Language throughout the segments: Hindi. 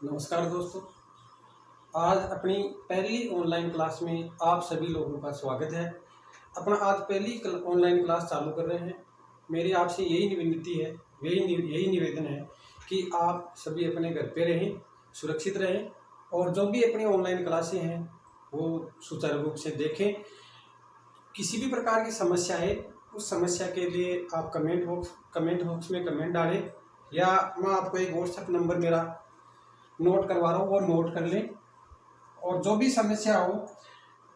नमस्कार दोस्तों। आज अपनी पहली ऑनलाइन क्लास में आप सभी लोगों का स्वागत है। अपना आज पहली ऑनलाइन क्लास चालू कर रहे हैं। मेरी आपसे यही विनती है, यही निवेदन है कि आप सभी अपने घर पे रहें, सुरक्षित रहें और जो भी अपनी ऑनलाइन क्लासें हैं वो सुचारू रूप से देखें। किसी भी प्रकार की समस्या है, उस समस्या के लिए आप कमेंट बॉक्स में कमेंट डालें या मैं आपको एक व्हाट्सएप नंबर मेरा नोट करवा रहा हूँ, वो नोट कर लें। और जो भी समस्या हो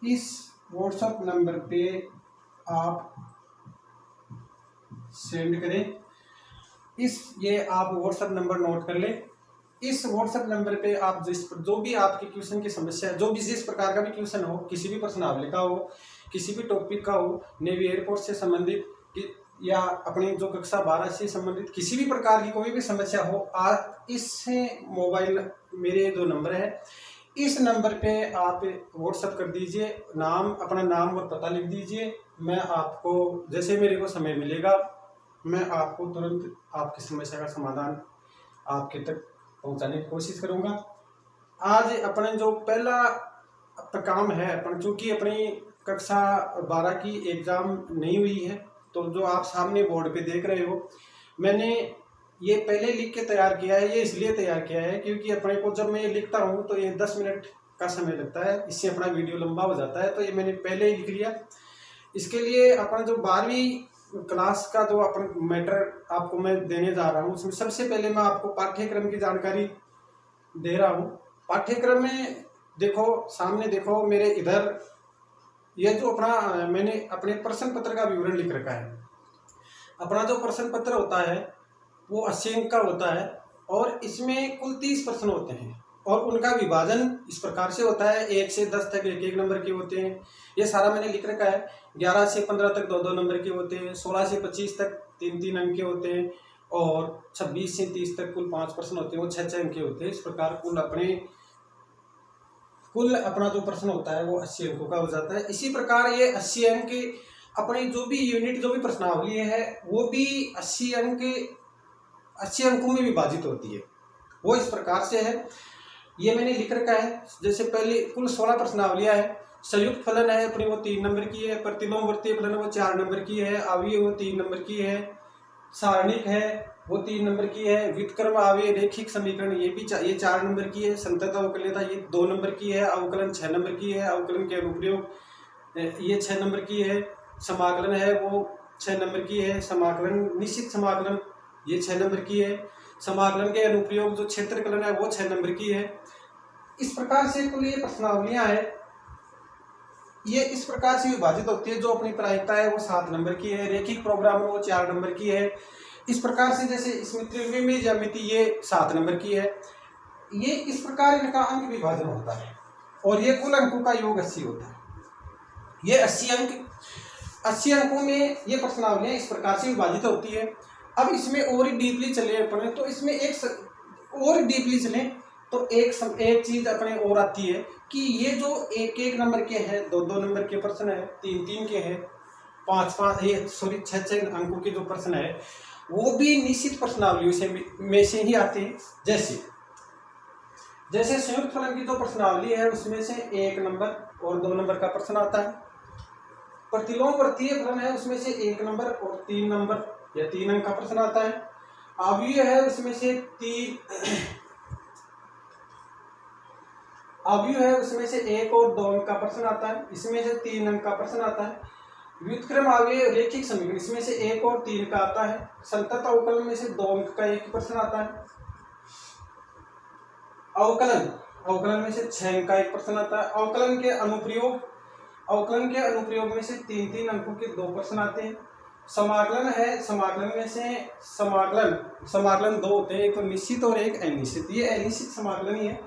इस व्हाट्सएप नंबर पे आप सेंड करें। ये आप व्हाट्सएप नंबर नोट कर लें। इस व्हाट्सएप नंबर पे आप जो भी आपकी क्वेश्चन की समस्या है, जो भी जिस प्रकार का भी क्वेश्चन हो, किसी भी प्रश्नावली का हो, किसी भी टॉपिक का हो, नेवी एयरपोर्ट से संबंधित या अपनी जो कक्षा 12 से संबंधित किसी भी प्रकार की कोई भी समस्या हो, आप इससे मोबाइल मेरे जो नंबर है इस नंबर पे आप व्हाट्सएप कर दीजिए। अपना नाम और पता लिख दीजिए। मैं आपको जैसे मेरे को समय मिलेगा मैं आपको तुरंत आपकी समस्या का समाधान आपके तक पहुंचाने की कोशिश करूंगा। आज अपने जो पहला काम है, चूंकि अपनी कक्षा 12 की एग्जाम नहीं हुई है, तो जो आप सामने बोर्ड पे देख रहे हो, मैंने ये पहले लिख के तैयार किया है। ये इसलिए तैयार किया है क्योंकि अपने को जब मैं ये लिखता हूँ तो ये 10 मिनट का समय लगता है, इससे अपना वीडियो लंबा हो जाता है, तो ये मैंने पहले ही लिख लिया। इसके लिए अपना जो 12वीं क्लास का जो अपन मैटर आपको मैं देने जा रहा हूँ, उसमें सबसे पहले मैं आपको पाठ्यक्रम की जानकारी दे रहा हूँ। पाठ्यक्रम में देखो, सामने देखो मेरे इधर, ये जो मैंने अपने प्रश्न पत्र का विवरण लिख रखा है। अपना जो प्रश्न पत्र होता है वो 80 अंक का होता है और इसमें कुल 30 प्रश्न होते हैं और उनका विभाजन इस प्रकार से होता है। 1 से 10 तक 1-1 नंबर के होते हैं, ये सारा मैंने लिख रखा है। 11 से 15 तक 2-2 नंबर के होते हैं। 16 से 25 तक 3-3 अंक के होते हैं और 26 से 30 तक कुल 5 प्रश्न होते हैं, वो 6-6 अंक के होते हैं। इस प्रकार कुल अपना जो प्रश्न होता है वो 80 अंकों का हो जाता है। इसी प्रकार ये 80 अंक अपनी जो भी यूनिट, जो भी प्रश्नावली है वो भी 80 अंकों में विभाजित होती है। वो इस प्रकार से है, ये मैंने लिख रखा है। जैसे पहले कुल 16 प्रश्नावलियां है। संयुक्त फलन है अपनी, वो 3 नंबर की है। प्रतिलोमवर्ती फलन वो 4 नंबर की है। अवयव वो 3 नंबर की है। सारणिक है वो 3 नंबर की है। व्युत्क्रम अवयव रेखिक समीकरण ये 4 नंबर की है। संतत अवकलनीयता ये 2 नंबर की है। अवकलन 6 नंबर की है। अवकलन के अनुप्रयोग ये 6 नंबर की है। समाकलन है वो 6 नंबर की है। समाकलन, निश्चित समाकलन ये 6 नंबर की है। समाकलन के अनुप्रयोग जो क्षेत्रकलन है वो 6 नंबर की है। इस प्रकार से कुल ये प्रश्नावलियां है, ये इस प्रकार से विभाजित होती है। जो अपनी प्रायिकता है वो 7 नंबर की है। रेखिक प्रोग्राम वो 4 नंबर की है। इस प्रकार से जैसे इसमें त्रिविमीय ज्यामिति ये 7 नंबर की है। ये इस प्रकार इनका अंक विभाजन होता है और ये कुल अंकों का योग 80 होता है। ये 80 अंकों में ये प्रश्नावलियां इस प्रकार से विभाजित होती है। अब इसमें और डीपली चले अपने, तो इसमें और डीपली चले तो एक चीज अपने और आती है कि ये जो 1-1 नंबर के हैं, 2-2 नंबर के प्रश्न है, 3-3 के हैं, 6-6 अंकों के जो प्रश्न है वो भी निश्चित प्रश्नावलियों में से ही आते हैं। जैसे संयुक्त फलन की जो प्रश्नावली है उसमें से 1 नंबर और 2 नंबर का प्रश्न आता है। प्रतिलोमवर्तीय फलन है उसमें से 1 नंबर और 3 नंबर या 3 अंक का प्रश्न आता है। अवयव है उसमें से 1 और 2 अंक का प्रश्न आता है। इसमें से 3 अंक का प्रश्न आता है। व्युत्क्रम अवयव रेखिक समीकरण इसमें से 1 और 3 का आता है। संतत अवकलन में से 2 अंक का एक प्रश्न आता है। अवकलन में से 6 अंक का एक प्रश्न आता है। अवकलन के अनुप्रयोग में से 3-3 अंकों के 2 प्रश्न आते हैं। समाकलन है, समाकलन में से समाकलन 2 होते हैं, एक तो निश्चित और एक अनिश्चित। ये अनिश्चित समाकलन ही है।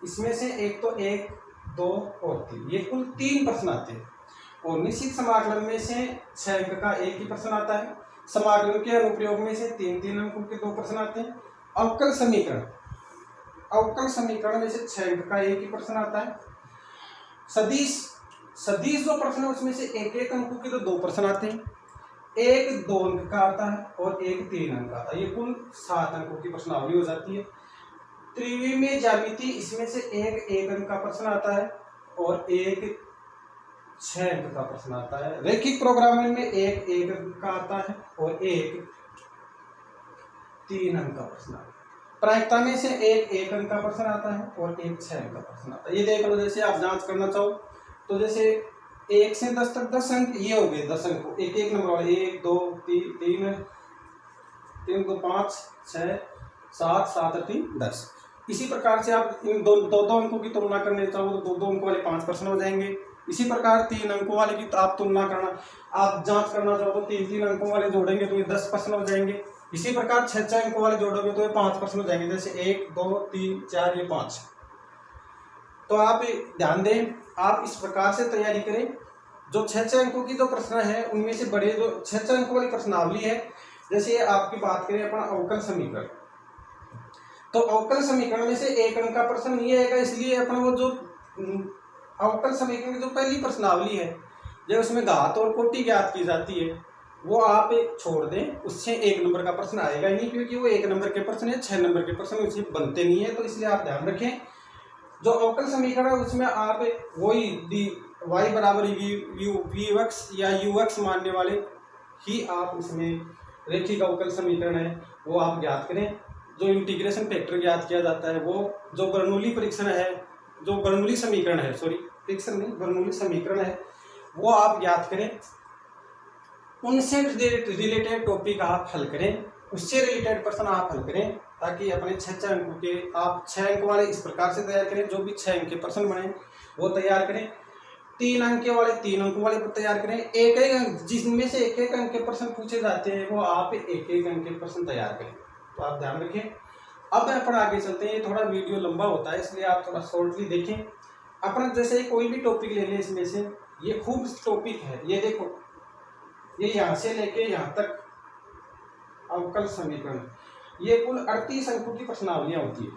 इसमें से एक तो 1, 2 और 3, ये कुल 3 प्रश्न आते हैं। और निश्चित समाकलन में से 6 अंक का एक ही प्रश्न आता है। समाकलन के अनुप्रयोग में से 3-3 अंकों के 2 प्रश्न आते हैं। अवकल समीकरण में से 6 अंक का एक ही प्रश्न आता है। सदिश जो प्रश्न है उसमें से 1-1 अंकों के तो 2 प्रश्न आते हैं। एक 2 अंक का आता है और एक 3 अंक का आता है। ये कुल 7 अंकों की प्रश्नावली हो जाती है। त्रिविमीय ज्यामिति, इसमें से एक अंक का प्रश्न आता है और एक 6 अंक का प्रश्न आता है। रैखिक प्रोग्रामिंग में एक अंक का आता है और एक 3 अंक का प्रश्न आता है। प्रायिकता में से एक अंक का प्रश्न आता है और एक 6 अंक का प्रश्न आता है। ये देख लो, जैसे आप जांच करना चाहो तो जैसे 1 से 10 तक 10 अंक ये हो गए, 10 अंक एक नंबर वाले 1 2 3 2 5 6 7 7 3 10। इसी प्रकार से आप इन दो अंकों की तुलना करने चाहो तो 2 अंकों वाले 5 प्रश्न हो जाएंगे। इसी प्रकार 3 अंकों वाले की आप तुलना करना, आप जांच करना चाहो तो 3 अंकों वाले जोड़ेंगे तो ये 10 प्रश्न हो जाएंगे। इसी प्रकार 6 अंकों वाले जोड़ोगे तो ये 5 प्रश्न हो जाएंगे, जैसे 1 2 3 4 ये 5। तो आप ध्यान दें, आप इस प्रकार से तैयारी करें। जो 6 अंकों की जो प्रश्न है उनमें से बड़े जो 6 अंकों वाली प्रश्नावली है, जैसे आपकी बात करें अपना अवकल समीकरण, तो अवकल समीकरण में से एक अंक का प्रश्न नहीं आएगा, इसलिए अपना वो जो अवकल समीकरण की जो पहली प्रश्नावली है जब उसमें घात और कोटि ज्ञात की जाती है वो आप छोड़ दें, उससे 1 नंबर का प्रश्न आएगा ही नहीं, क्योंकि वो 1 नंबर के प्रश्न है, 6 नंबर के प्रश्न उससे बनते नहीं है। तो इसलिए आप ध्यान रखें, जो अवकल समीकरण है उसमें आप वही y बराबर vx या ux मानने वाले ही आप उसमें रैखिक अवकल समीकरण है वो आप ज्ञात करें। जो इंटीग्रेशन फैक्टर ज्ञात किया जाता है, वो जो बर्नौली परीक्षण है, जो बर्नौली समीकरण है, सॉरी परीक्षण नहीं बर्नौली समीकरण है, वो आप ज्ञात करें। उनसे रिलेटेड टॉपिक आप हल करें, उससे रिलेटेड प्रश्न आप हल करें, ताकि अपने 6 अंकों के आप 6 अंक वाले इस प्रकार से तैयार करें, जो भी 6 अंक के प्रश्न बने वो तैयार करें। 3 अंक वाले 3 अंक वाले तैयार करें। एक अंक जिसमें से एक अंक के प्रश्न पूछे जाते हैं वो आप एक अंक के प्रश्न तैयार करें। तो आप ध्यान रखें। अब अपन आगे चलते हैं, ये थोड़ा वीडियो लंबा होता है इसलिए आप थोड़ा शॉर्टली देखें। अपना जैसे कोई भी टॉपिक ले लें, इसमें से ये खूब टॉपिक है, ये देखो, ये यहाँ से लेके यहाँ तक अवकल समीकरण, ये कुल 38 अंकों की प्रश्नावलियां होती है।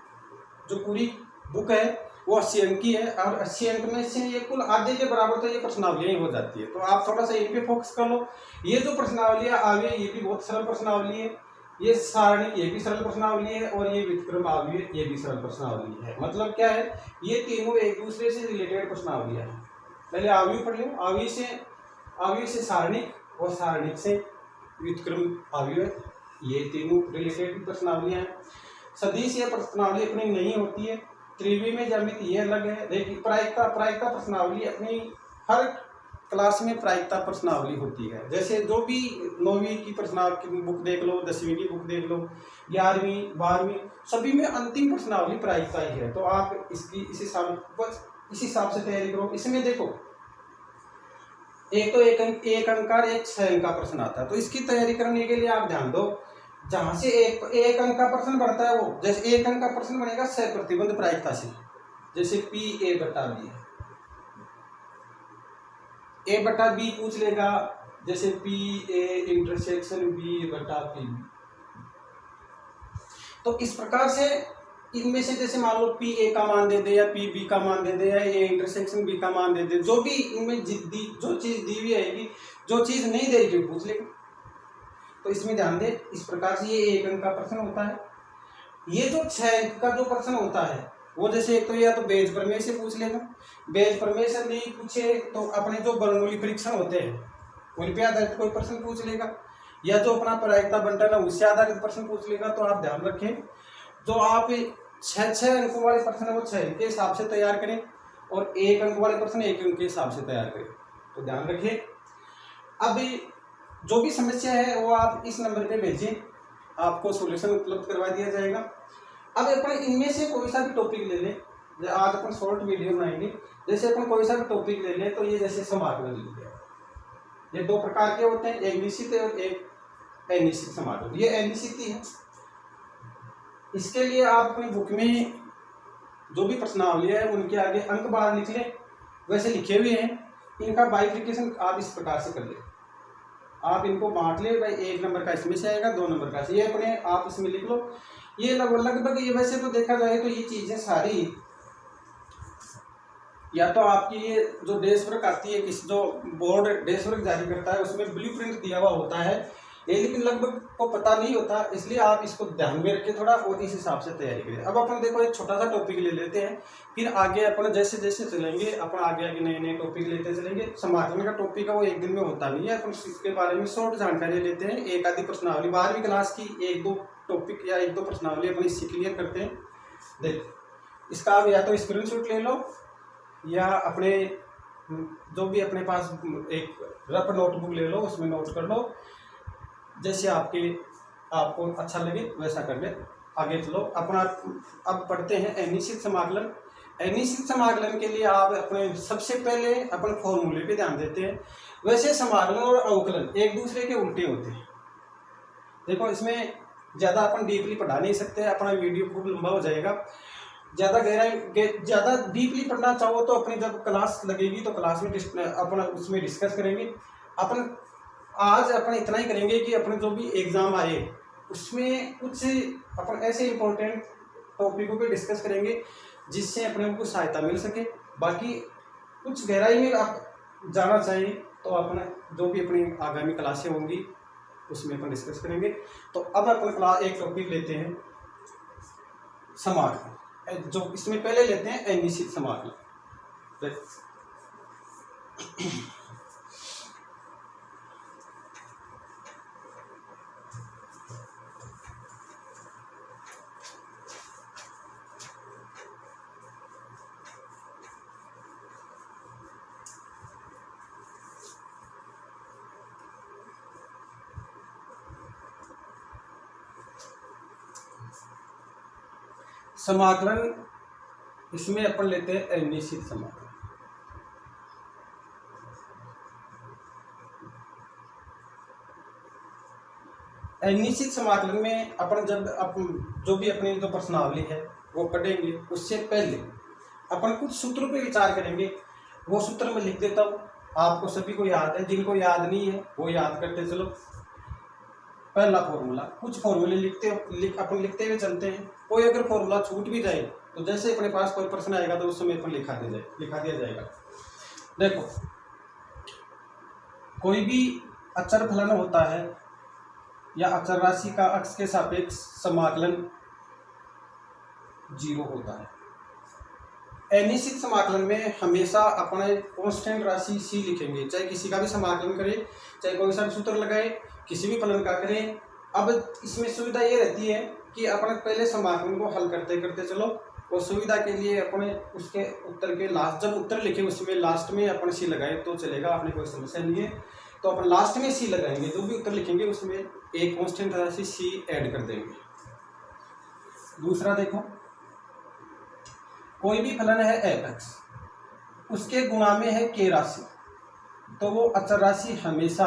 जो पूरी बुक है वो 80 अंक की है और 80 अंक में से ये कुल आधे के बराबर तो ये प्रश्नावलियां ही हो जाती है। तो आप थोड़ा सा इन पे फोकस कर लो। ये जो प्रश्नावलियां आगे ये भी बहुत सरल प्रश्नावली है, ये सारणी ये भी सरल प्रश्नावली है और ये व्युत्क्रम आवली ये भी सरल प्रश्नावली है। मतलब क्या है, ये तीनों एक दूसरे से रिलेटेड प्रश्नावलियां हैं। पहले आवली पढ़ लो, आवली से सारणिक और सारणिक से व्युत्क्रम आवली, ये तीनों रिलेटेड प्रश्नावलियां हैं। सदिश ये प्रश्नावली अपनी नहीं होती है। त्रिविमीय ज्यामिति ये अलग है। देखिए प्रायिकता प्रश्नावली अपनी हर क्लास में प्रायिकता प्रश्नावली होती है। जैसे जो भी 9वीं की प्रश्नावली की बुक देख लो, 10वीं की बुक देख लो, 11वीं 12वीं सभी में अंतिम प्रश्नावली प्रायिकता ही है। तो आप इसकी इस हिसाब से तैयारी करो। इसमें देखो एक तो एक अंक का एक 6 अंक का प्रश्न आता है, तो इसकी तैयारी करने के लिए आप ध्यान दो, जहां से एक अंक का प्रश्न बढ़ता है वो, जैसे एक अंक का प्रश्न बनेगा सह प्रतिबंध प्रायिकता से, जैसे पी ए बटा बी पूछ लेगा, जैसे पी ए इंटरसेक्शन बी बटा पी। तो इस प्रकार से इनमें से जैसे मान लो पी ए का मान दे दे या पी बी का मान दे दे या ए इंटरसेक्शन बी का मान दे दे, जो भी इनमें जो चीज दी हुई आएगी, जो चीज नहीं देगी पूछ लेगा। तो इसमें ध्यान दे, इस प्रकार से ये 1 अंक का प्रश्न होता है। ये जो 6 अंक का जो प्रश्न होता है वो जैसे एक तो या तो बेज प्रमेय से पूछ लेगा, बेज प्रमेय से नहीं पूछे तो अपने जो बर्नौली परीक्षण होते हैं उन पे आधारित कोई प्रश्न पूछ लेगा, या जो अपना प्रायिकता बंटन है उससे आधारित प्रश्न पूछ लेगा। तो आप ध्यान रखें, जो आप 6 अंकों वाले प्रश्न है वो 6 अंक के हिसाब से तैयार करें और 1 अंक वाले प्रश्न 1 अंक के हिसाब से तैयार करें। तो ध्यान रखें। अब जो भी समस्या है वो आप इस नंबर पे भेजें, आपको सॉल्यूशन उपलब्ध करवा दिया जाएगा। अब अपन इनमें से कोई सा भी टॉपिक ले लें, आज अपन शॉर्ट वीडियो बनाएंगे। जैसे अपन कोई सा भी टॉपिक ले लें, तो ये जैसे समाकलन ले लिया, ये 2 प्रकार के होते हैं, एक निश्चित और एक अनिश्चित समाकलन। ये अनिश्चित ही है। इसके लिए आप अपनी बुक में जो भी प्रश्नावली है उनके आगे अंक बाहर लिख लें, वैसे लिखे हुए हैं। इनका बाइफिकेशन आप इस प्रकार से कर लें, आप इनको बांट ले, भाई 1 नंबर का इसमें से आएगा, 2 नंबर का, ये अपने आप इसमें लिख लो। ये लगभग ये वैसे तो देखा जाए तो ये चीजें सारी या तो आपकी ये जो डेस्क वर्क आती है, किस जो बोर्ड डेस्क वर्क जारी करता है उसमें ब्लूप्रिंट दिया हुआ होता है, ये लेकिन लगभग को पता नहीं होता, इसलिए आप इसको ध्यान में रखें थोड़ा और इस हिसाब से तैयारी करें। अब अपन देखो एक छोटा सा टॉपिक ले लेते हैं, फिर आगे अपन जैसे जैसे चलेंगे अपन आगे आगे नए नए टॉपिक लेते चलेंगे। समाकलन का टॉपिक है वो एक दिन में होता नहीं है, अपन इसके बारे में शॉर्ट जानकारी लेते हैं। एक आधी प्रश्नावली 12वीं क्लास की एक दो टॉपिक या एक दो प्रश्नावली अपन इससे क्लियर करते हैं। देख इसका आप या तो स्क्रीनशॉट ले लो या अपने जो भी अपने पास एक रफ नोटबुक ले लो, उसमें नोट कर लो, जैसे आपको अच्छा लगे वैसा कर ले। आगे चलो अपना अब पढ़ते हैं अनिश्चित समाकलन। अनिश्चित समाकलन के लिए आप अपने सबसे पहले अपन फॉर्मूले पे ध्यान देते हैं। वैसे समाकलन और अवकलन एक दूसरे के उल्टे होते हैं। देखो इसमें ज़्यादा अपन डीपली पढ़ा नहीं सकते, अपना वीडियो खूब लंबा हो जाएगा। ज़्यादा डीपली पढ़ना चाहो तो अपनी जब क्लास लगेगी तो क्लास में अपन उसमें डिस्कस करेंगे। अपन आज अपन इतना ही करेंगे कि अपने जो भी एग्ज़ाम आए उसमें कुछ अपन ऐसे इंपॉर्टेंट टॉपिकों पे डिस्कस करेंगे जिससे अपने को सहायता मिल सके। बाकी कुछ गहराई में आप जाना चाहिए तो अपना जो भी अपनी आगामी क्लासें होंगी उसमें अपन डिस्कस करेंगे। तो अब अपन क्लास एक टॉपिक लेते हैं समाकलन, जो इसमें पहले लेते हैं अनिश्चित समाकलन। समाकलन इसमें अपन लेते हैं अनिश्चित समाकलन। अनिश्चित समाकलन में अपन जो भी अपनी जो प्रश्नावली है वो पढ़ेंगे उससे पहले अपन कुछ सूत्रों पे विचार करेंगे। वो सूत्र मैं लिख देता हूँ, आपको सभी को याद है, जिनको याद नहीं है वो याद करते चलो। पहला फॉर्मूला, कुछ फॉर्मूले अपन लिखते हुए चलते हैं। कोई अगर फॉर्मूला छूट भी जाए तो जैसे अपने पास कोई प्रश्न आएगा तो उस समय अपन लिखा दिया जाएगा। देखो कोई भी अचर फलन होता है या अचर राशि का अक्ष के सापेक्ष समाकलन 0 होता है। अनिश्चित समाकलन में हमेशा अपने कांस्टेंट राशि c लिखेंगे, चाहे किसी का भी समाकलन करें, चाहे कोई सा सूत्र लगाए, किसी भी फलन का करें। अब इसमें सुविधा ये रहती है कि अपने पहले समाकलन को हल करते करते चलो, और सुविधा के लिए अपने उसके उत्तर के लास्ट जब उत्तर लिखे उसमें लास्ट में अपन सी लगाए तो चलेगा, अपने कोई समस्या नहीं है। तो अपन लास्ट में सी लगाएंगे, जो भी उत्तर लिखेंगे उसमें एक कांस्टेंट राशि सी ऐड कर देंगे। दूसरा देखो, कोई भी फलन है f(x), उसके गुणा में है k राशि, तो वो अचर राशि हमेशा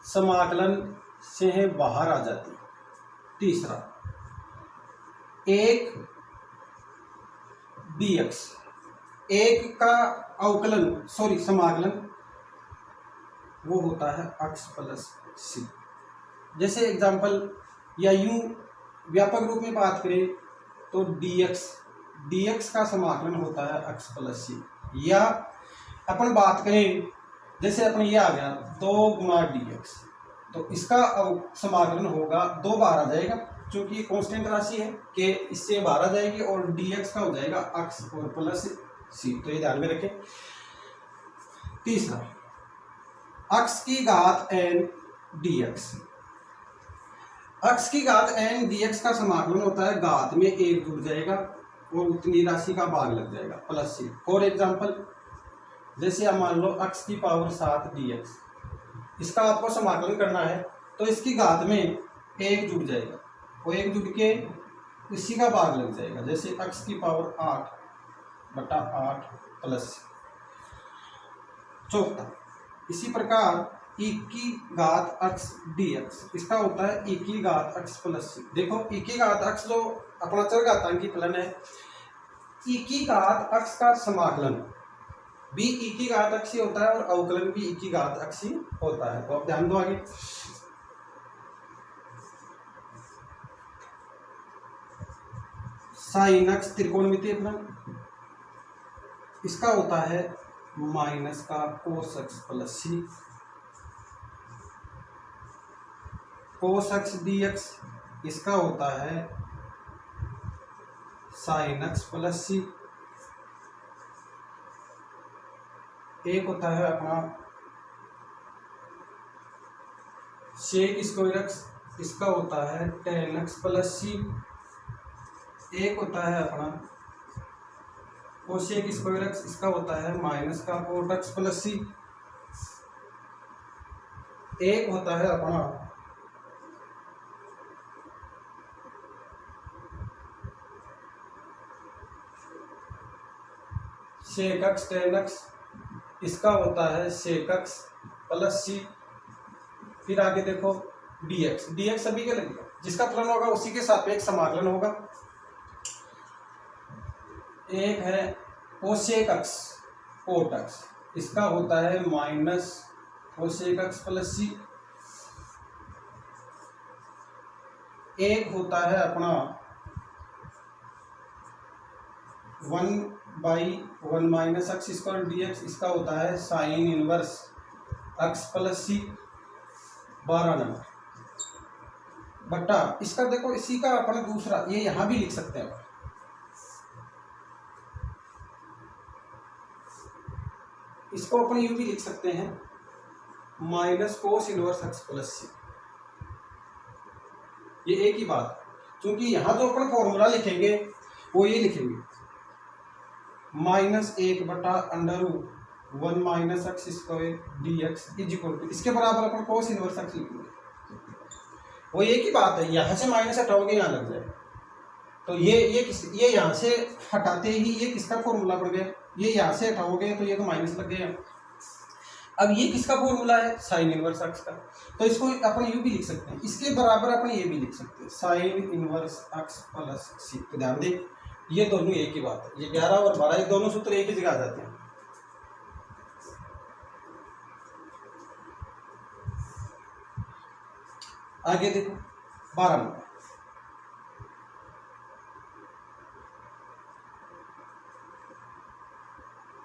समाकलन से है बाहर आ जाती है। तीसरा, एक dx, एक का समाकलन वो होता है x प्लस सी। जैसे एग्जाम्पल या यूं व्यापक रूप में बात करें तो dx का समाकलन होता है x प्लस सी। या अपन बात करें जैसे अपन ये आ गया 2 गुणा dx, तो इसका समाकलन होगा 2 बार आ जाएगा, क्योंकि ये कांस्टेंट राशि है कि इससे बाहर आ जाएगी, और dx का हो जाएगा x और प्लस सी। तो ये ध्यान में रखें। तीसरा, x की घात n dx, x की घात n dx का समाकलन होता है घात में 1 जुड़ जाएगा और उतनी राशि का भाग लग जाएगा प्लस सी। फॉर एग्जाम्पल जैसे आप मान लो x की पावर 7 dx, इसका आपको समाकलन करना है तो इसकी घात में 1 जुड़ जाएगा और 1 जुड़ के इसी का भाग लग जाएगा, जैसे x की पावर 8/8 प्लस। चौथा, इसी प्रकार e की घात x dx, इसका होता है e की घात x प्लस सी। देखो e की घात x जो अपना चरघातांकी फलन है, e की घात x का समाकलन भी e की घात x ही होता है और अवकलन भी e की घात x ही होता है। तो आप ध्यान दो आगे। साइन x त्रिकोणमितीय फलन, इसका होता है माइनस का कोस x प्लस सी। कोस एक्स डी एक्स इसका होता है साइन एक्स प्लस सी। एक होता है अपना सेक स्क्वायर एक्स इसका होता है टेन एक्स प्लस सी। एक होता है अपना कोसेक स्क्वायर एक्स इसका होता है माइनस का कोट एक्स प्लस सी। एक होता है अपना सेक एक्स टेन एक्स इसका होता है सेक एक्स प्लस सी। फिर आगे देखो dx dx सभी के लगेगा, जिसका फलन होगा उसी के सापेक्ष समाकलन होगा। एक है कोसेक एक्स कोट एक्स इसका होता है माइनस कोसेक एक्स प्लस सी। एक होता है अपना 1/1 माइनस एक्स स्क्वायर dx इसका होता है साइन इनवर्स एक्स प्लस सी 12 नंबर बट्टा इसका देखो इसी का अपना दूसरा ये यहां भी लिख सकते हैं। इसको अपन यूं भी लिख सकते हैं minus cos inverse X plus C. ये एक ही बात है, क्योंकि यहां जो अपन फॉर्मूला लिखेंगे वो ये लिखेंगे -1/√1 minus x square dx is equal to इसके बराबर अपन कोस इनवर्स एक्स लिखेंगे। वो एक ही बात है, यहां से माइनस हटाओगे यहां लग जाए तो ये यहां से हटाते ही ये किसका फॉर्मूला बन गया, ये यहां से हटाओगे तो ये तो माइनस लग गया। अब ये किसका फॉर्मूला है साइन इनवर्स एक्स का, तो इसको अपन यू भी लिख सकते हैं। इसके बराबर अपन ये भी लिख सकते हैं साइन इनवर्स एक्स प्लस सी। तो ध्यान दें ये दोनों एक ही बात है, ये 11 और 12 ये दोनों सूत्र एक ही जगह आ जाते हैं। आगे देखो 12 नंबर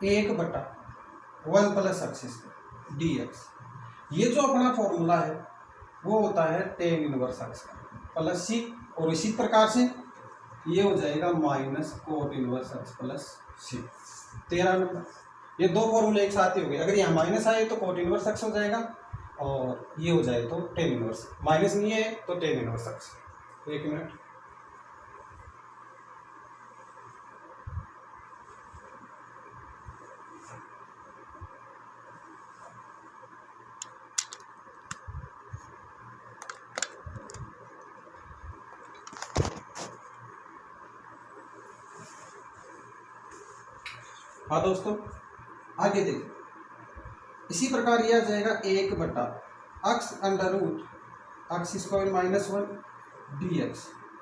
1/1 प्लस एक्स dx ये जो अपना फॉर्मूला है वो होता है टेन इनवर्स एक्स का प्लस सी। और इसी प्रकार से ये हो जाएगा minus cot inverse X plus C 13 नंबर। ये दो फॉर्मूले एक साथ ही हो गए, अगर यहाँ माइनस आए तो कोट इनवर्स एक्स हो जाएगा और ये हो जाए तो टेन इनवर्स, माइनस नहीं है तो टेन इनवर्स एक्स। तो एक मिनट हाँ दोस्तों आगे देखो इसी प्रकार यह आ जाएगा 1/x under root x square -1 dx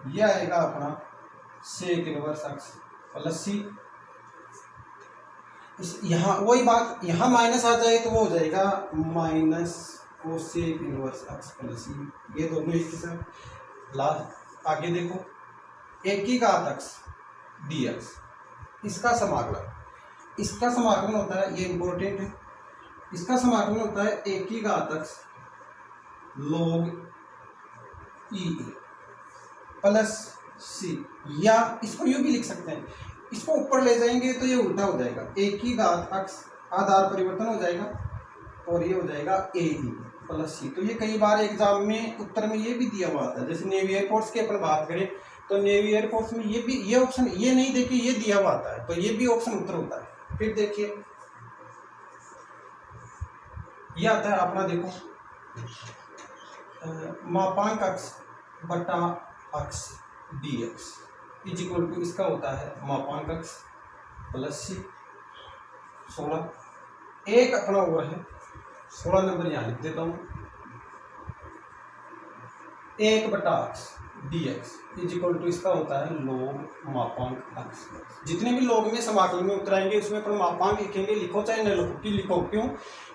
यह आएगा अपना sec inverse x plus C. यहाँ वही बात, यहाँ माइनस आ जाए तो वो हो जाएगा minus cosec inverse x plus C. ये दोनों एक ही साथ लास्ट। आगे देखो 1/x dx इसका समाकलन, इसका समाकलन होता है, ये इंपॉर्टेंट है, इसका समाकलन होता है 1/x log e प्लस सी। या इसको यूं भी लिख सकते हैं, इसको ऊपर ले जाएंगे तो ये उल्टा हो जाएगा 1/x आधार परिवर्तन हो जाएगा और ये हो जाएगा ए प्लस सी। तो ये कई बार एग्जाम में उत्तर में ये भी दिया हुआ था, जैसे नेवी एयरफोर्स की अपन बात करें तो नेवी एयरफोर्स में ये भी ये ऑप्शन ये नहीं देखिए ये दिया हुआ आता है, तो ये भी ऑप्शन उत्तर होता है। फिर देखिए ये आता है अपना देखो मापांक x बटा x dx is equal to इसका होता है मापांक x प्लस सी 16। एक अपना और है 16 नंबर यहाँ लिख देता हूँ 1/x dx is equal to इसका होता है log मापांक x। जितने भी log में समाकलन में उतराएंगे उसमें अपन मापांक लिखेंगे, लिखो चाहे न लिखो, लिखो क्यों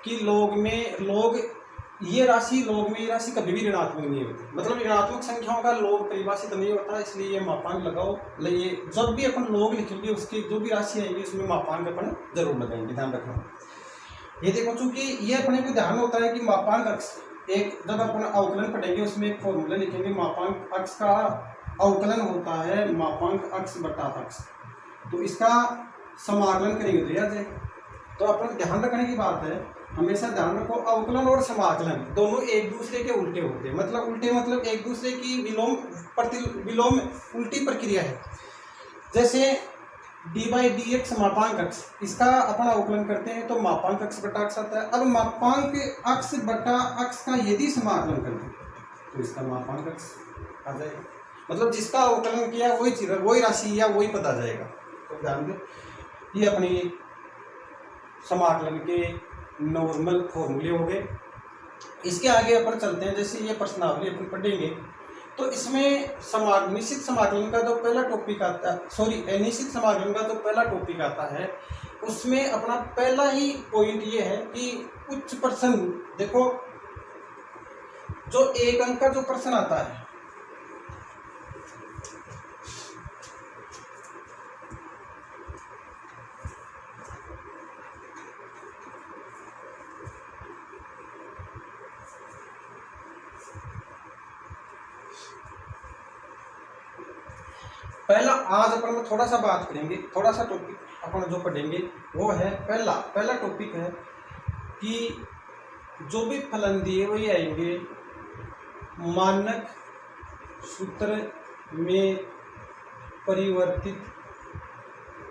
कि log में log ये राशि log में ये राशि कभी भी ऋणात्मक नहीं होती, मतलब ऋणात्मक संख्याओं का log परिभाषित नहीं होता, इसलिए ये मापांक लगाओ। ये जब भी अपन log लिखेंगे उसकी जो भी राशि आएगी उसमें मापांक अपन जरूर लगाएंगे, ध्यान रखना। ये देखो चूंकि ये अपने को ध्यान होता है कि मापांक x एक जब अपन अवकलन पढ़ेंगे उसमें एक फॉर्मूला लिखेंगे, मापांक अक्ष का अवकलन होता है मापांक अक्ष बटा अक्ष। तो इसका समाकलन करेंगे तो याद है। तो अपन ध्यान रखने की बात है, हमेशा ध्यान रखो अवकलन और समाकलन दोनों एक दूसरे के उल्टे होते हैं। मतलब उल्टे मतलब एक दूसरे की विलोम उल्टी प्रक्रिया है। जैसे डी बाई डी एक्स मापांक अक्ष, इसका अपन अवकलन करते हैं तो मापांक अक्ष बटा अक्ष आता है। अब मापांक अक्ष बटा अक्ष का यदि समाकलन करें तो इसका मापांक अक्ष आ जाएगा। मतलब जिसका अवकलन किया वही चीज, वही राशि या वही पता जाएगा। तो ध्यान दें, ये अपनी समाकलन के नॉर्मल फॉर्मूले हो गए। इसके आगे अपन चलते हैं। जैसे ये प्रश्नावली अपन पढ़ेंगे तो इसमें निश्चित समाकलन का जो पहला टॉपिक आता है, निश्चित समाकलन का जो पहला टॉपिक आता है उसमें अपना पहला ही पॉइंट ये है कि उच्च प्रश्न देखो, जो एक अंक का जो प्रश्न आता है पहला, आज अपन थोड़ा सा बात करेंगे, थोड़ा सा टॉपिक अपन जो पढ़ेंगे वो है पहला टॉपिक है कि जो भी फलन दिए हुए आएंगे मानक सूत्र में परिवर्तित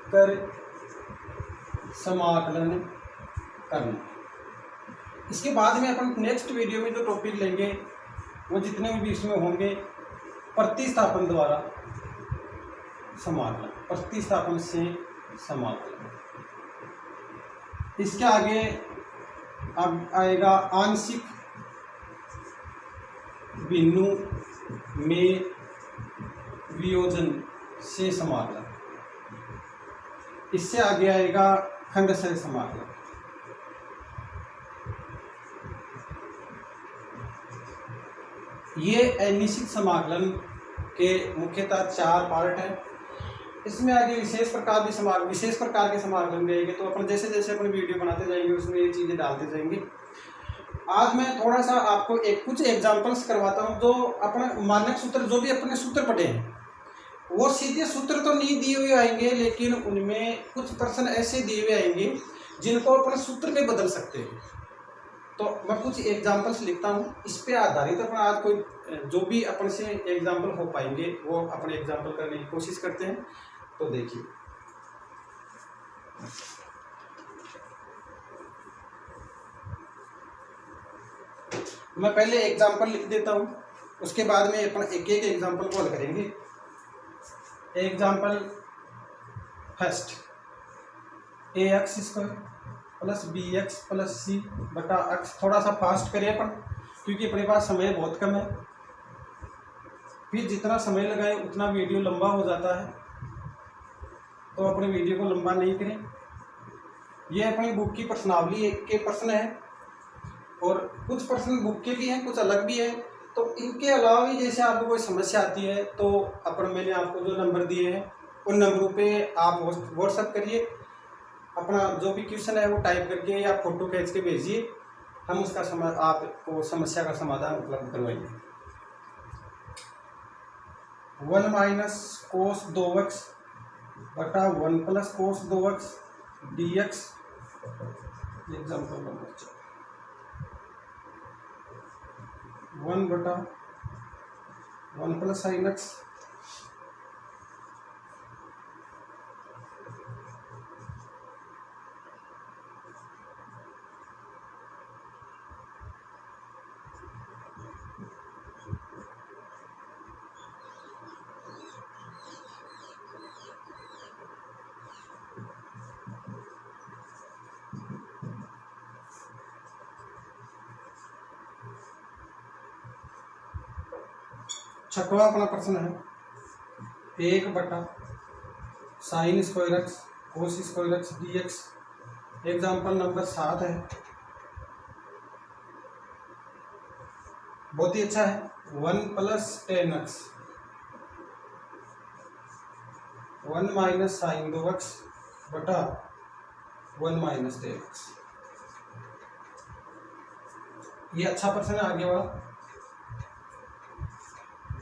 कर समाकलन करना। इसके बाद में अपन नेक्स्ट वीडियो में जो टॉपिक लेंगे वो जितने भी इसमें होंगे प्रतिस्थापन द्वारा समाकलन, प्रतिस्थापन से समाकलन। इसके आगे अब आएगा आंशिक बिंदु में वियोजन से समाकलन। इससे आगे आएगा खंडशः समाकलन। ये अनिश्चित समाकलन के मुख्यतः 4 पार्ट हैं। इसमें आगे विशेष प्रकार के समाकलन भी आएंगे। तो अपन जैसे जैसे अपन वीडियो बनाते जाएंगे उसमें ये चीज़ें डालते जाएंगे। आज मैं थोड़ा सा आपको कुछ एग्जांपल्स करवाता हूँ। जो अपने मानक सूत्र, जो भी अपने सूत्र पढ़े हैं वो सीधे सूत्र तो नहीं दिए हुए आएंगे, लेकिन उनमें कुछ प्रश्न ऐसे दिए हुए आएंगे जिनको अपन सूत्र में बदल सकते हैं। तो मैं कुछ एग्जांपल्स लिखता हूँ, इस पे आधारित अपन आज कोई जो भी अपन से एग्जांपल हो पाएंगे वो अपने एग्जांपल करने की कोशिश करते हैं। तो देखिए, मैं पहले एग्जांपल लिख देता हूँ, उसके बाद में अपन एक एक एग्जांपल को हल करेंगे। Example first, ax² plus bx plus c बटा x। थोड़ा सा फास्ट करिए अपन, क्योंकि अपने पास समय बहुत कम है। फिर जितना समय लगाए उतना वीडियो लंबा हो जाता है, तो अपने वीडियो को लंबा नहीं करें। ये अपनी बुक की प्रश्नावली के प्रश्न है और कुछ प्रश्न बुक के भी हैं, कुछ अलग भी है। तो इनके अलावा भी जैसे आपको कोई समस्या आती है तो मैंने आपको जो नंबर दिए हैं उन नंबरों पे आप व्हाट्सएप करिए, अपना जो भी क्वेश्चन है वो टाइप करके या फोटो खींच के भेजिए, हम उसका आपको समस्या का समाधान उपलब्ध करवाएंगे। 1 माइनस कोस 2x बटा 1 plus cos 2x dx। Example number 1 बटा 1 प्लस साइन x छठवां अपना प्रश्न है 1 बटा sine square x cos square x dx। Example number 7 है, बहुत ही अच्छा है। 1 plus ten x 1 minus sine 2x बटा 1 माइनस टेन एक्स। ये अच्छा प्रश्न है आगे वाला।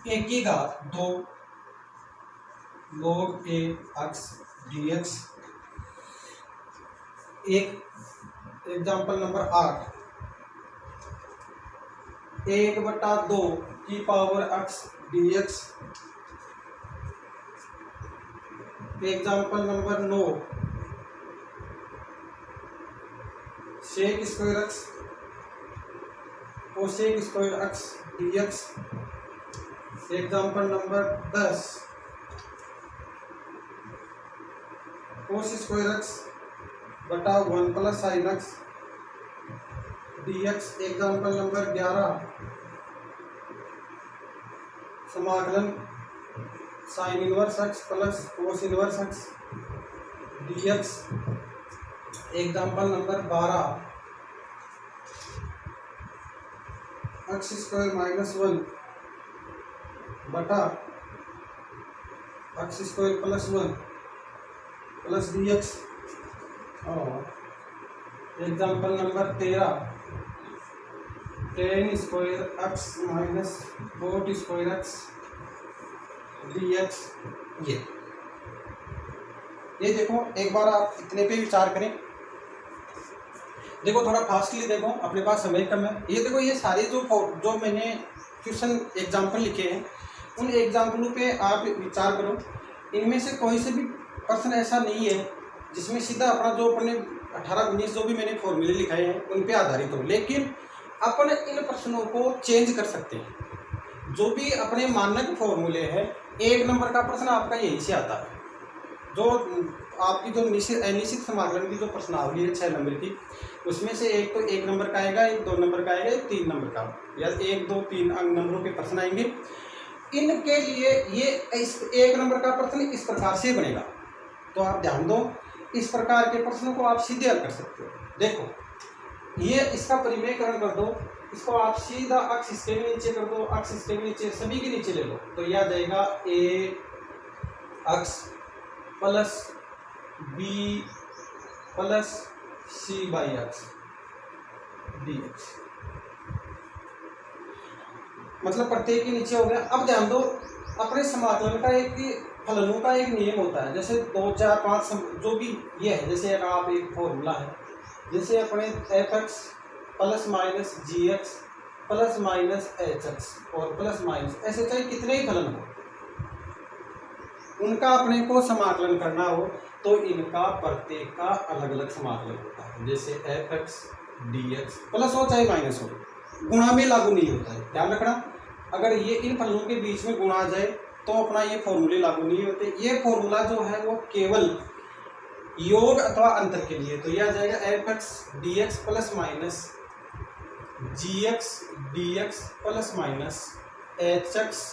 ए की घात 2 log a x dx। एक एग्जाम्पल नंबर 8, 1/2 की power x dx। Example number 9, sec square x cosec square x dx। Example number 10, cos square x बटा 1 plus sin x dx। Example number 11, समाकलन sin inverse x plus cos inverse x dx। Example number 12, x square minus 1 बटा x square plus 1 plus dx। और example number 13, tan square x minus cot square x dx। ये देखो, एक बार आप इतने पे विचार करें। देखो थोड़ा फास्टली देखो, अपने पास समय कम है। ये देखो, ये सारे जो मैंने क्वेश्चन एग्जाम्पल लिखे हैं, उन एग्जाम्पलों पे आप विचार करो। इनमें से कोई से भी प्रश्न ऐसा नहीं है जिसमें सीधा अपना जो अपने 18-19 जो भी मैंने फॉर्मूले लिखाए हैं उन पे आधारित हो, लेकिन अपन इन प्रश्नों को चेंज कर सकते हैं। जो भी अपने मानक फॉर्मूले हैं, 1 नंबर का प्रश्न आपका यहीं से आता है। जो आपकी जो निश्चित समाकलन की जो प्रश्नावली है 6 नंबर की, उसमें से एक तो 1 नंबर का आएगा, एक 2 नंबर का आएगा, एक 3 नंबर का, या 1, 2, 3 नंबरों के प्रश्न आएंगे। इनके लिए ये इस 1 नंबर का प्रश्न इस प्रकार से बनेगा। तो आप ध्यान दो, इस प्रकार के प्रश्नों को आप सीधे हल कर सकते हो। देखो, ये इसका परिमेयकरण कर दो, इसको आप सीधा अक्ष इसके भी नीचे कर दो, अक्ष इसके भी नीचे, सभी के नीचे ले लो, तो यह आ जाएगा a x plus b plus c by x dx। मतलब प्रत्येक के नीचे हो गया। अब ध्यान दो, अपने समाकलन का एक फलनों का एक नियम होता है। जैसे 2, 4, 5 जो भी ये है, जैसे अगर आप एक फॉर्मूला है, जैसे अपने F X plus minus G X plus minus H X और प्लस माइनस, ऐसे चाहे कितने ही फलन हो, उनका अपने को समाकलन करना हो तो इनका प्रत्येक का अलग अलग समाकलन होता है। जैसे F X D X plus हो चाहे माइनस हो, गुणा में लागू नहीं होता है, ध्यान रखना। अगर ये इन फलनों के बीच में गुणा आ जाए तो अपना ये फॉर्मूले लागू नहीं होते। ये फॉर्मूला जो है वो केवल योग अथवा अंतर के लिए। तो यह आ जाएगा F X D X plus minus G X D X plus minus H X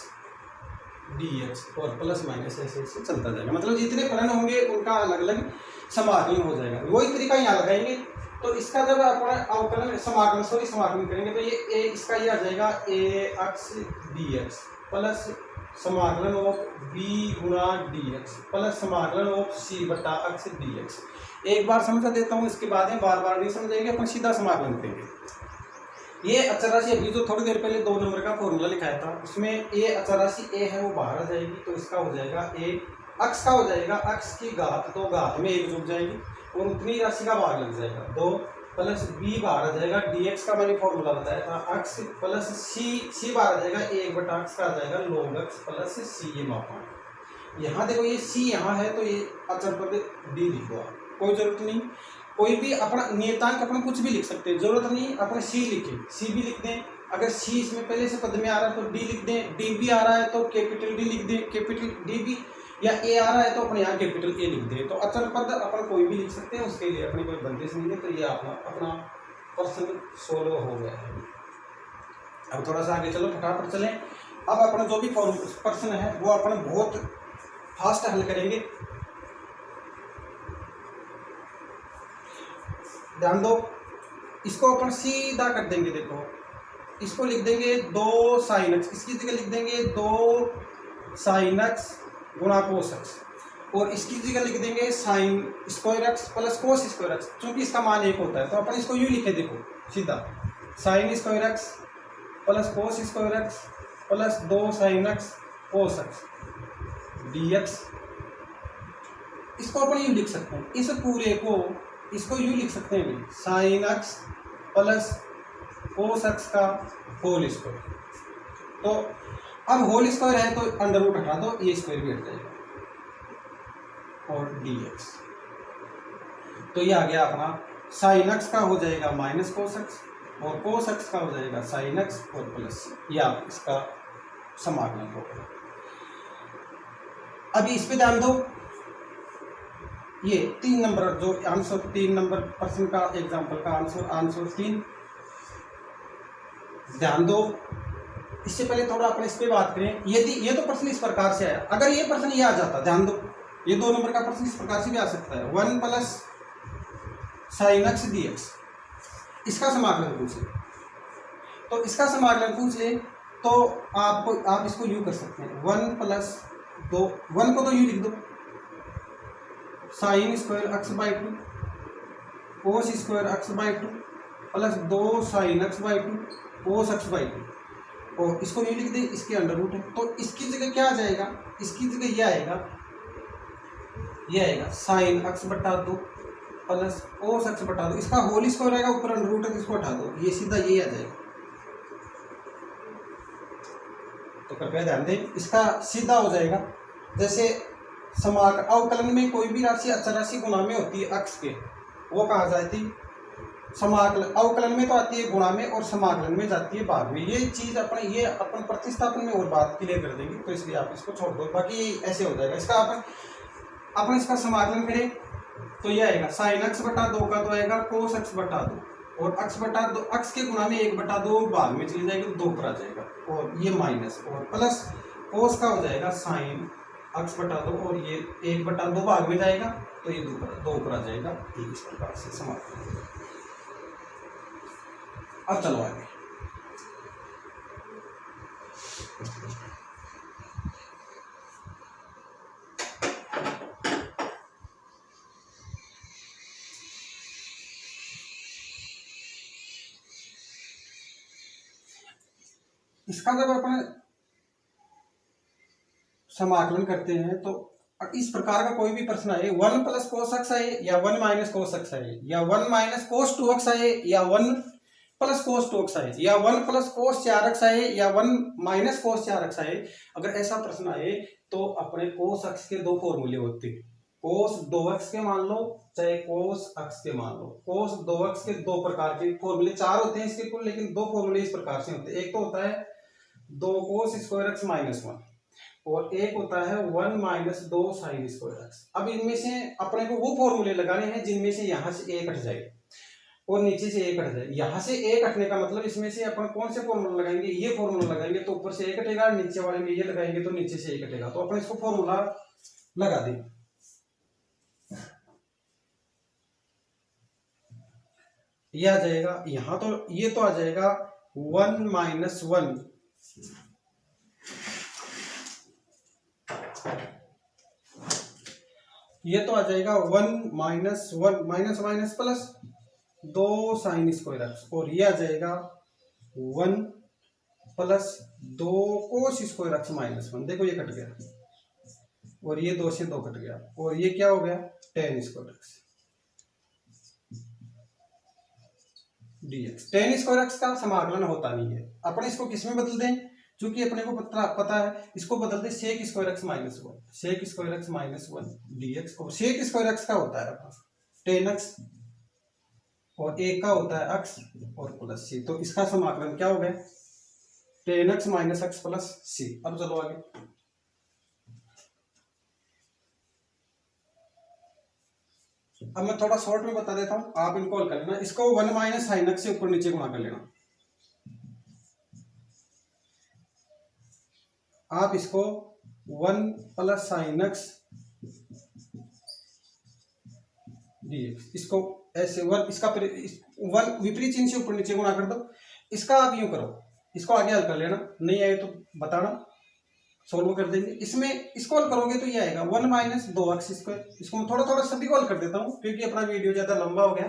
dx और प्लस माइनस ऐसे ऐसे चलता जाएगा। मतलब जितने फलन होंगे उनका अलग अलग समाकलन हो जाएगा। वही तरीका यहाँ लगाएंगे, तो इसका जब अपना अवकलन समाकलन करेंगे तो ये ए, इसका ये आ जाएगा ए एक्स डी एक्स प्लस समाकलन ऑफ बी गुणा डी एक्स प्लस समाकलन ऑफ सी बटा एक्स डी एक्स। एक बार समझा देता हूँ, इसके बाद में बार बार नहीं समझेंगे, अपन सीधा समाकलन करेंगे। ये अचर राशि अभी जो थोड़ी देर पहले 2 नंबर का फॉर्मूला लिखाया था, उसमें ए अचर राशि ए है वो बाहर आ जाएगी, तो इसका हो जाएगा ए अक्ष का हो जाएगा अक्ष की घात, तो घात में 1 जुड़ जाएगी और उतनी राशि का भाग लग जाएगा 2 प्लस बी बाहर आ जाएगा, dx का मैंने फॉर्मूला बताया था, अक्ष प्लस सी बाहर आ जाएगा, 1 अक्ष का आ जाएगा log x प्लस सी। ये मापा यहाँ देखो, ये सी यहाँ है तो ये अचर पद डी लिखो, कोई जरूरत नहीं। कोई भी अपना नियतांक अपन कुछ भी लिख सकते हैं, जरूरत नहीं अपने सी लिखें, सी भी लिख दें। अगर सी इसमें पहले से पद में आ रहा है तो डी लिख दें, डी भी आ रहा है तो कैपिटल डी लिख दें, कैपिटल डी भी, या ए आ रहा है तो अपने यहाँ कैपिटल ए लिख दें। तो अचर पद अपन कोई भी लिख सकते हैं, उसके लिए अपनी कोई बंदिश नहीं है। तो ये अपना प्रश्न 16 हो गया है। अब थोड़ा सा आगे चलो, फटाफट चलें। अब अपना जो भी प्रश्न है वो अपन बहुत फास्ट हल करेंगे। ध्यान दो, इसको अपन सीधा कर देंगे। देखो, इसको लिख देंगे 2 साइन एक्स, इसकी जगह लिख देंगे 2 साइन एक्स गुणा कोस एक्स, और इसकी जगह लिख देंगे sign square X plus cos square x. चूंकि इसका मान 1 होता है तो अपन इसको यूँ लिखे, देखो सीधा sign square X plus cos square X plus 2 sine x cos x D x. इसको अपन यूँ लिख सकते हैं, इस पूरे को इसको यूँ लिख सकते हैं sine x plus cos x का होल स्क्वायर। तो अब होल स्क्वायर है तो अंडर रूट हटा दो, ये स्क्वायर भी हट जाएगा और डी एक्स। तो ये आ गया अपना साइन एक्स का हो जाएगा माइनस कोस एक्स और कोस एक्स का हो जाएगा साइन एक्स और प्लस, या इसका समाकलन होगा। अभी इस पे ध्यान दो, ये 3 नंबर जो आंसर 3 नंबर प्रश्न का एग्जाम्पल का आंसर 3 ध्यान दो। इससे पहले थोड़ा अपन इस पे बात करें। यदि ये तो प्रश्न इस प्रकार से आया, अगर ये प्रश्न ये आ जाता, ध्यान दो, ये 2 नंबर का प्रश्न इस प्रकार से भी आ सकता है, 1 plus sine x D x, इसका समाकलन पूछे तो इसका समाकलन पूछे तो आप इसको यूँ कर सकते हैं 1 प्लस 2, 1 को तो यूँ लिख दो sign square x by 2 cos square x by 2 plus 2 sine x by 2 cos x by 2, और इसको ये लिख दे, इसके अंडर रूट है। तो इसकी जगह क्या आ जाएगा, इसकी जगह ये आएगा साइन एक्स बटा 2 प्लस कोस एक्स बटा 2, इसका होल स्क्वायर आएगा, ऊपर अंडर रूट है तो इसको हटा दो, ये सीधा ये आ जाएगा। तो कृपया ध्यान दें, इसका सीधा हो जाएगा जैसे अवकलन में कोई भी राशि अचर राशि गुणा में होती है अक्ष के, वो कहा जाती समाकलन। अवकलन में तो आती है गुणा में और समाकलन में जाती है भाग में। ये चीज अपन प्रतिस्थापन में और बात क्लियर कर देंगे, तो इसलिए आप इसको छोड़ दो, बाकी ऐसे हो जाएगा। इसका अपन इसका समाकलन करें तो ये आएगा साइन एक्स बटा 2 का तो आएगा कोस एक्स बटा 2 और एक्स बटा 2 एक्स के गुणा में 1 बटा 2 भाग में चली जाएगी तो 2 पर आ जाएगा, और ये माइनस और प्लस कोस का हो जाएगा साइन एक्स बटा 2 और ये 1 बटा 2 भाग में जाएगा तो ये 2 पर आ जाएगा। इस प्रकार से समाकलन। अब चलो आगे। इसका जब अपन समाकलन करते हैं तो इस प्रकार का कोई भी प्रश्न आए, 1 प्लस कोस एक्स आए या 1 माइनस कोस एक्स आए या 1 माइनस कोस 2 एक्स आए या 1 प्लस कोस 2 एक्स आए या 1 प्लस कोस 4 एक्स आए या 1 माइनस कोस 4 एक्स आए, अगर ऐसा प्रश्न आए तो अपने कोस एक्स के 2 फॉर्मूले होते हैं। कोस 2x के मान लो चाहे कोस x के मान लो, कोस 2x के 2 प्रकार के फॉर्मूले 4 होते हैं इसके कुल, लेकिन 2 फॉर्मूले इस प्रकार से होते हैं। एक तो होता है 2 कोस स्क्वायर एक्स माइनस 1 और एक होता है 1 माइनस 2 साइन स्क्वायर एक्स। अब इनमें से अपने को वो फॉर्मूले लगाने हैं जिनमें से यहाँ से एक हट जाए और नीचे से एक हट जाए। यहाँ से एक हटने का मतलब इसमें से अपन कौन से फॉर्मूला लगाएंगे, ये फॉर्मूला लगाएंगे तो ऊपर से एक हटेगा, नीचे वाले में ये लगाएंगे तो नीचे से एक हटेगा। तो अपन इसको फॉर्मूला लगा दें। ये आ जाएगा यहाँ, तो ये तो आ जाएगा 1 माइनस 1 ये तो आ जाएगा 1 minus 1 minus minus plus 2 sign square x, और ये आ जाएगा 1 प्लस 2 कोस स्क्वायर एक्स माइनस 1। देखो ये कट गया और ये 2 से 2 कट गया और ये क्या हो गया tan square x dx। tan square x का समाकलन होता नहीं है, अपन इसको किस में बदल दें, क्योंकि अपने को पता है, इसको बदल दे sec square X minus 1, sec square X minus 1 dx। और सेक स्क्वायर एक्स का होता है tan एक्स और एक का होता है x और प्लस c, तो इसका समाकलन क्या हो गया tan x minus x plus c। अब चलो आगे। अब मैं थोड़ा शॉर्ट में बता देता हूं, आप इनको हल कर लेना। इसको 1 माइनस साइन एक्स से ऊपर नीचे गुणा कर लेना। आप इसको 1 प्लस साइन एक्स dx, इसको ऐसे 1 इसका 1 विपरीत चिन्ह से ऊपर नीचे गुणा कर दो। इसका आप यूं करो, इसको आगे हल कर लेना, नहीं आए तो बताना, सोल्व कर देंगे। इसमें इसको हल करोगे तो ये आएगा 1 माइनस 2x स्क्वायर। इसको मैं थोड़ा थोड़ा सभी को हल कर देता हूँ क्योंकि अपना वीडियो ज्यादा लंबा हो गया।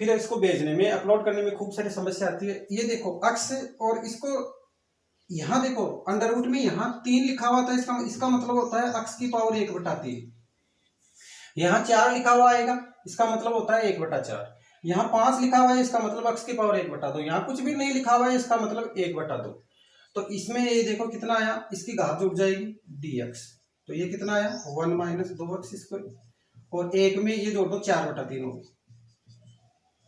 फिर इसको भेजने में, अपलोड करने में खूब सारी समस्या आती है। ये देखो अक्स, और इसको यहाँ देखो अंडर रूट में यहाँ 3 लिखा हुआ था, इसका मतलब होता है अक्स की पावर 1/3। यहाँ 4 लिखा हुआ आएगा, इसका मतलब होता है 1/4। यहाँ 5 लिखा हुआ है, इसका मतलब अक्स की पावर 1/2। यहाँ कुछ भी नहीं लिखा हुआ है, इसका मतलब 1/2। तो इसमें ये देखो कितना आया, इसकी घात जुड़ जाएगी dx। तो ये कितना आया 1 - 2x स्क्वायर, और एक में ये जोड़ दो 4/3 होगी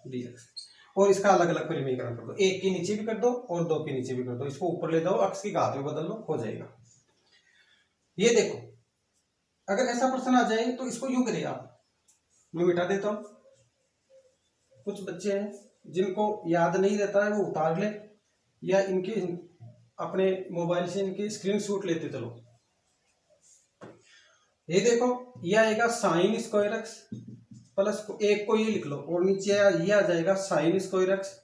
dx। और इसका अलग अलग परिमीकरण कर दो, एक के नीचे भी कर दो और 2 के नीचे भी कर दो, इसको ऊपर ले जाओ, अक्स की घात में बदल लो, हो जाएगा। ये देखो अगर ऐसा प्रश्न आ जाए तो इसको यूं करिए आप, मैं मिटा देता हूं। कुछ बच्चे हैं जिनको याद नहीं रहता है, वो उतार ले या इनके अपने मोबाइल से इनके स्क्रीनशॉट लेते चलो। ये देखो ये आएगा साइन स्क्वायर एक्स प्लस, एक को ये लिख लो, और नीचे ये आ जाएगा साइन स्क्वायर एक्स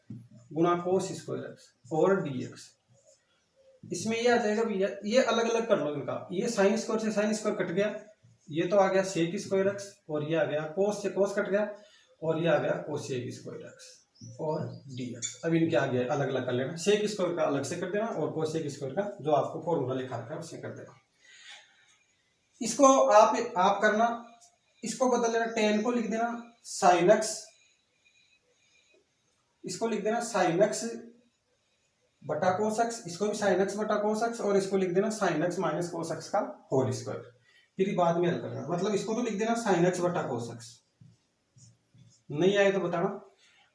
गुणा कोस स्क्वायर एक्स और dx। इसमें ये आ जाएगा भैया, ये अलग अलग कर लो इनका, ये साइन स्क्वायर से साइन स्क्वायर कट गया, ये तो आ गया सेक स्क्वायर एक्स, और ये आ गया कोस से कोस कट गया, और ये आ गया कोसेक स्क्वायर एक्स और dx। अब इनके आगे अलग अलग कर लेना, सेक स्क्वायर का अलग से कर देना और कोसेक स्क्वायर का जो आपको फॉर्मूला लिखा रखा है उससे कर देना। इसको आप करना, इसको बदल लेना, tan को लिख देना sin x, इसको लिख देना sin x बटा cos x, इसको भी sin x बटा cos x, और इसको लिख देना sin x minus cos x का होल स्क्वायर। फिर बाद में हल करना, मतलब इसको तो लिख देना sin x बटा cos x, नहीं आए तो बताना।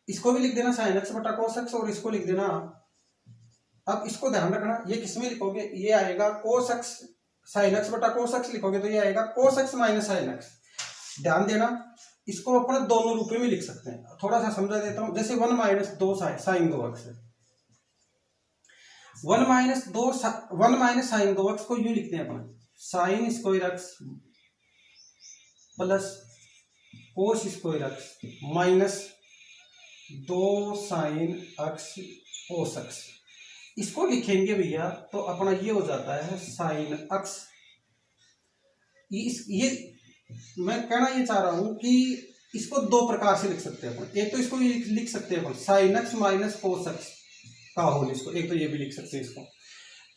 इसको भी लिख देना sin x बटा cos x, और इसको लिख देना, अब इसको ध्यान रखना, ये किसमें लिखोगे, ये आएगा cos x, sin x बटा cos x लिखोगे तो ये आएगा cos x minus sin x। ध्यान देना, इसको अपन दोनों रूपों में लिख सकते हैं, थोड़ा सा समझा देता हूं। जैसे 1 - 2 sin 2x, 1 - sin 2x को यूं लिखते हैं अपन, sine square X plus cos square X minus 2 sin x cos x। इसको लिखेंगे भैया तो अपना ये हो जाता है sin x। ये मैं कहना ये चाह रहा हूं कि इसको दो प्रकार से लिख सकते हैं अपन। एक तो इसको लिख सकते हैं अपन sin x minus cos x का होल, इसको एक तो ये भी लिख सकते हैं इसको।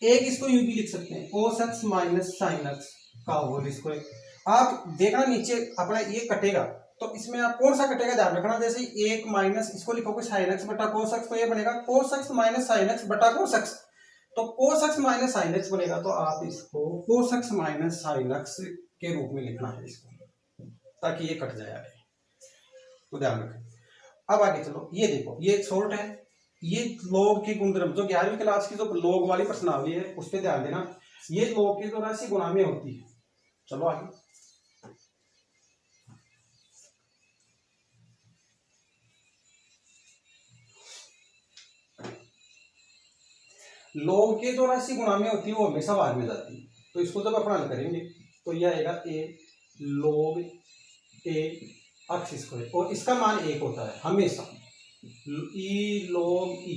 एक इसको यूं भी लिख सकते हैं कोस x माइनस sin x का होल स्क्वायर। आप देखना नीचे अपना ये कटेगा तो इसमें आप कौन सा कटेगा ध्यान रखना। जैसे एक माइनस इसको लिखोगे sin x बटा cos x तो ये बनेगा cos x minus sin x बटा cos x। तो cos x minus sin x बनेगा तो आप इसको cos x minus sin x के रूप में लिखना है इसको, ताकि ये कट जाए आगे, तो ध्यान रखें। अब आगे चलो, ये देखो ये शॉर्ट है, ये लॉग के गुणधर्म जो 11वीं क्लास की जो लॉग वाली प्रश्नावली है उस पर ध्यान देना। ये लॉग की जो राशि गुणा में होती है। चलो आगे, लॉग के जो राशि गुणा में होती है वो हमेशा भाग में जाती है। तो इसको जब अपन हल करेंगे तो यह आएगा a log a x square, और इसका मान 1 होता है हमेशा। e log e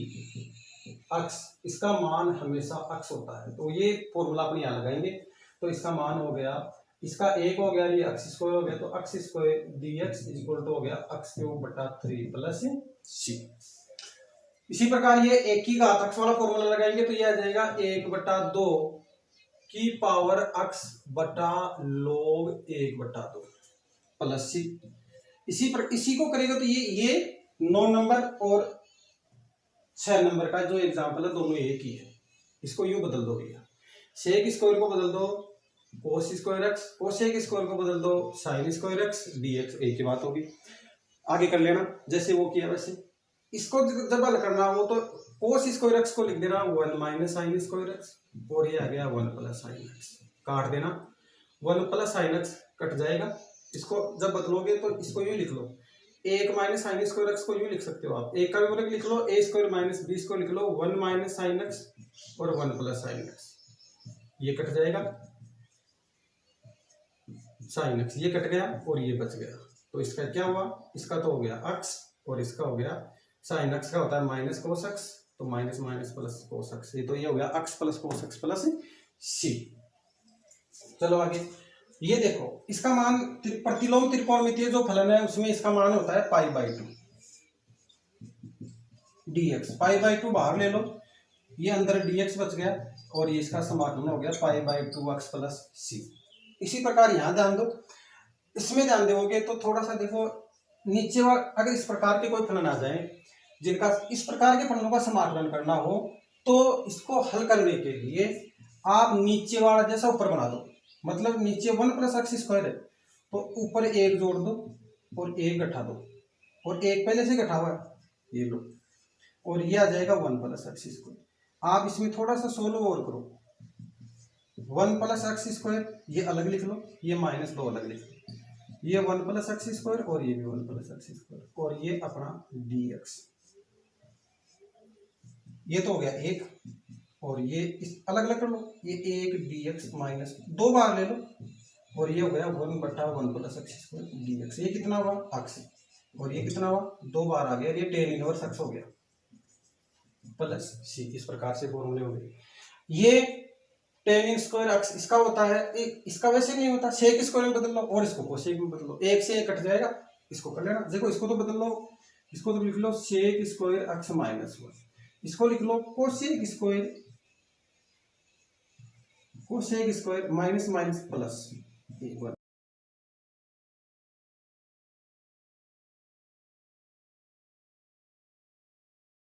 x, इसका मान हमेशा x होता है। तो ये फॉर्मूला अपन यहाँ लगाएंगे तो इसका मान हो गया, इसका 1 हो गया, ये x स्क्वायर हो गया, तो x square dx equal to हो गया x³ बटा 3 प्लस c। इसी प्रकार ये 1 की घात x वाला फॉर्मूला लगाएंगे तो ये आ जाएगा 1/2 की पावर x बटा log 1/2 प्लस c। इसी को करेगा तो ये 9 नंबर और 6 नंबर का जो एग्जाम्पल है दोनों एक ही है। इसको यूं बदल दो भैया, सेक स्क्वायर को बदल दो कोस स्क्वायर एक्स, कोसेक स्क्वायर को बदल दो साइन स्क्वायर एक्स, dx एक ही बात होगी। आगे कर लेना जैसे वो किया वैसे। इसको जब हल करना हो तो कोस स्क्वायर एक्स को लिख देना 1 माइनस साइन स्क्वायर एक्स, और ये आ गया 1 प्लस साइन एक्स। काट देना, 1 प्लस साइन एक्स कट जाएगा। इसको जब बदलोगे तो इसको यूं लिख लो, 1 माइनस साइन स्क्वायर एक्स को यूं लिख सकते हो आप, एक का भी वर्ग लिख लो, a स्क्वायर माइनस b को लिख लो 1 माइनस साइन एक्स और 1 प्लस साइन एक्स। ये कट जाएगा साइन एक्स, ये कट गया और ये बच गया। तो इसका क्या हुआ, इसका तो हो गया x और इसका हो गया साइन एक्स का होता है माइनस कोस एक्स, तो minus minus plus cos x. तो ये हो गया x plus cos x plus c। चलो आगे, ये देखो इसका मान प्रतिलोम त्रिकोणमितीय जो फलन है उसमें इसका मान होता है π/2। D X, pi by two बाहर ले लो, ये अंदर डी एक्स बच गया और ये इसका समाकलन हो गया pi by two X plus C. इसी प्रकार यहाँ ध्यान दो, इसमें ध्यान दोगे तो थोड़ा सा देखो नीचे वाला, अगर इस प्रकार के कोई फलन आ जाए जिनका इस प्रकार के फलनों का समाकलन करना हो तो इसको हल करने के लिए आप नीचे वाला जैसा ऊपर बना दो, मतलब नीचे 1 प्लस एक्स स्क्वायर है तो ऊपर एक जोड़ दो और एक घटा दो, और एक पहले से घटा हुआ है ये लो, और ये आ जाएगा 1 प्लस एक्स स्क्वायर। आप इसमें थोड़ा सा सोल्व और करो, 1 प्लस एक्स स्क्वायर ये अलग लिख लो, ये माइनस 2 अलग लिख लो, ये 1 प्लस एक्स स्क्वायर और ये भी 1 प्लस एक्स स्क्वायर और ये अपना डी एक्स, ये तो हो गया एक, और ये इस अलग अलग कर लो, ये एक डी एक्स माइनस 2 बार ले लो और ये हो गया 1/1 plus x square D x, ये कितना हुआ एक्स, और ये कितना हुआ 2 बार आ गया, ये टेन इनवर्स एक्स हो गया प्लस सी। इस प्रकार से फॉर्मूले हो गए। ये टेन स्क्वायर एक्स इसका होता है, इसका वैसे नहीं होता, सेक स्क्वायर में बदल लो और इसको कोसेक में बदल लो, एक से एक कट जाएगा, इसको कर लेना। देखो इसको तो बदल लो, इसको तो लिख लो सेक स्क्वायर एक्स माइनस 1, इसको लिख लो cosec square minus minus plus 1,